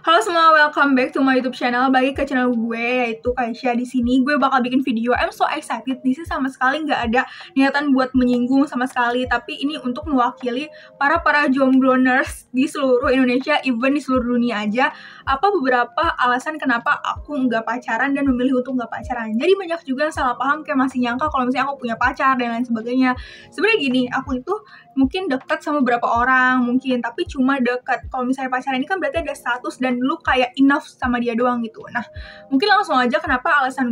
Halo semua, welcome back to my YouTube channel. Balik ke channel gue, yaitu Kaisha. Di sini gue bakal bikin video. I'm so excited. Di sini sama sekali nggak ada niatan buat menyinggung sama sekali, tapi ini untuk mewakili para jomblo-ners di seluruh Indonesia, even di seluruh dunia aja. Apa beberapa alasan kenapa aku nggak pacaran dan memilih untuk nggak pacaran. Jadi banyak juga yang salah paham, kayak masih nyangka kalau misalnya aku punya pacar dan lain sebagainya. Sebenarnya gini, aku itu mungkin dekat sama beberapa orang mungkin, tapi cuma dekat. Kalau misalnya pacaran ini kan berarti ada status dan lu kayak enough sama dia doang gitu. Nah, mungkin langsung aja beberapa alasan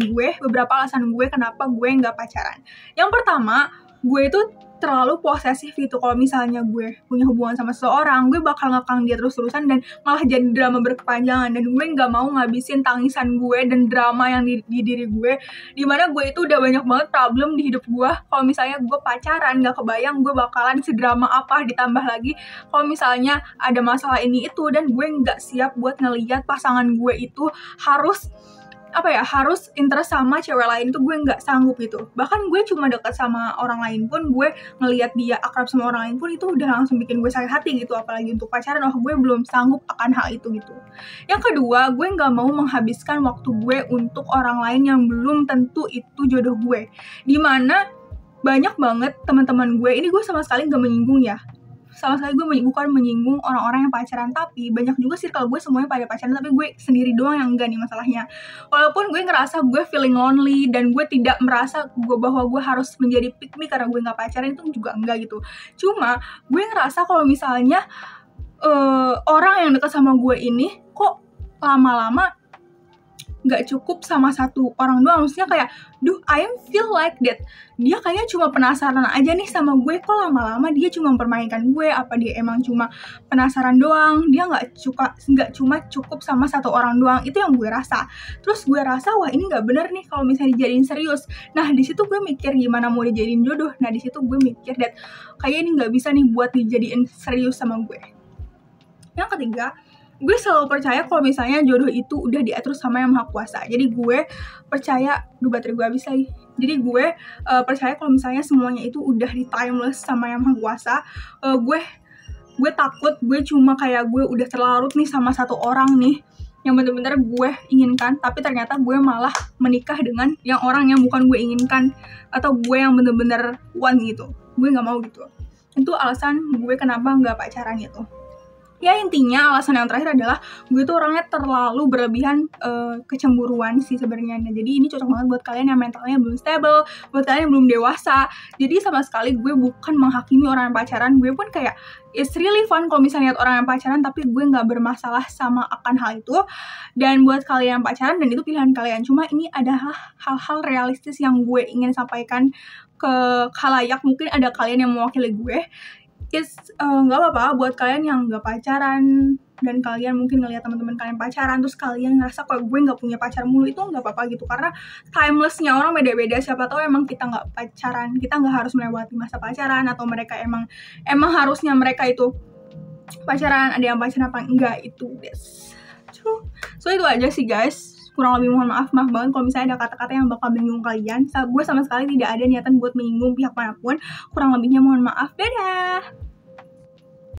gue kenapa gue nggak pacaran. Yang pertama, gue itu terlalu posesif gitu. Kalau misalnya gue punya hubungan sama seseorang, gue bakal ngekang dia terus-terusan dan malah jadi drama berkepanjangan. Dan gue nggak mau ngabisin tangisan gue dan drama yang di diri gue, dimana gue itu udah banyak banget problem di hidup gue. Kalau misalnya gue pacaran, nggak kebayang gue bakalan sedrama apa, ditambah lagi kalau misalnya ada masalah ini itu, dan gue nggak siap buat ngelihat pasangan gue itu harus interest sama cewek lain. Tuh gue nggak sanggup gitu. Bahkan gue cuma dekat sama orang lain pun, gue ngelihat dia akrab sama orang lain pun itu udah langsung bikin gue sakit hati gitu. Apalagi untuk pacaran, gue belum sanggup akan hal itu gitu. Yang kedua, gue nggak mau menghabiskan waktu gue untuk orang lain yang belum tentu itu jodoh gue. Dimana banyak banget teman-teman gue, ini gue sama sekali nggak menyinggung ya, gue bukan menyinggung orang-orang yang pacaran, tapi banyak juga circle gue semuanya pada pacaran, tapi gue sendiri doang yang enggak nih masalahnya. Walaupun gue ngerasa gue feeling lonely dan gue tidak merasa bahwa gue harus menjadi pick me karena gue nggak pacaran, itu juga enggak gitu. Cuma gue ngerasa kalau misalnya orang yang dekat sama gue ini kok lama-lama nggak cukup sama satu orang doang. Maksudnya kayak, I feel like that dia kayaknya cuma penasaran aja nih sama gue, kok lama-lama dia cuma mempermainkan gue. Apa dia emang cuma penasaran doang, dia nggak cuma cukup sama satu orang doang. Itu yang gue rasa. Terus gue rasa, wah ini nggak bener nih kalau misalnya dijadiin serius. Nah di situ gue mikir gimana mau dijadiin jodoh. Nah di situ gue mikir that kayaknya ini nggak bisa nih buat dijadiin serius sama gue. Yang ketiga, gue selalu percaya kalau misalnya jodoh itu udah diatur sama Yang Maha Kuasa. Jadi gue percaya, baterai gue habis lagi. Jadi gue percaya kalau misalnya semuanya itu udah di timeless sama Yang Maha Kuasa. Gue takut gue cuma kayak gue udah terlarut nih sama satu orang nih yang bener-bener gue inginkan, tapi ternyata gue malah menikah dengan orang yang bukan gue inginkan, atau gue yang bener-bener want gitu. Gue nggak mau gitu. Itu alasan gue kenapa nggak pacaran gitu. Ya intinya alasan yang terakhir adalah gue tuh orangnya terlalu berlebihan kecemburuan sih sebenarnya. Nah, jadi ini cocok banget buat kalian yang mentalnya belum stable, buat kalian yang belum dewasa. Jadi sama sekali gue bukan menghakimi orang yang pacaran. Gue pun kayak, it's really fun kalau misalnya lihat orang yang pacaran, tapi gue nggak bermasalah sama akan hal itu. Dan buat kalian yang pacaran, dan itu pilihan kalian. Cuma ini adalah hal-hal realistis yang gue ingin sampaikan ke khalayak. Mungkin ada kalian yang mewakili gue. Nggak apa-apa buat kalian yang nggak pacaran, dan kalian mungkin ngeliat teman-teman kalian pacaran, terus kalian ngerasa kalau gue nggak punya pacar mulu, itu nggak apa-apa gitu. Karena timelessnya orang beda-beda. Siapa tahu emang kita nggak pacaran, kita nggak harus melewati masa pacaran, atau mereka emang harusnya mereka itu pacaran. Ada yang pacaran apa enggak, itu so itu aja sih guys. Kurang lebih mohon maaf banget kalau misalnya ada kata-kata yang bakal menyinggung kalian. Gue sama sekali tidak ada niatan buat menyinggung pihak manapun. Kurang lebihnya mohon maaf. Dadah.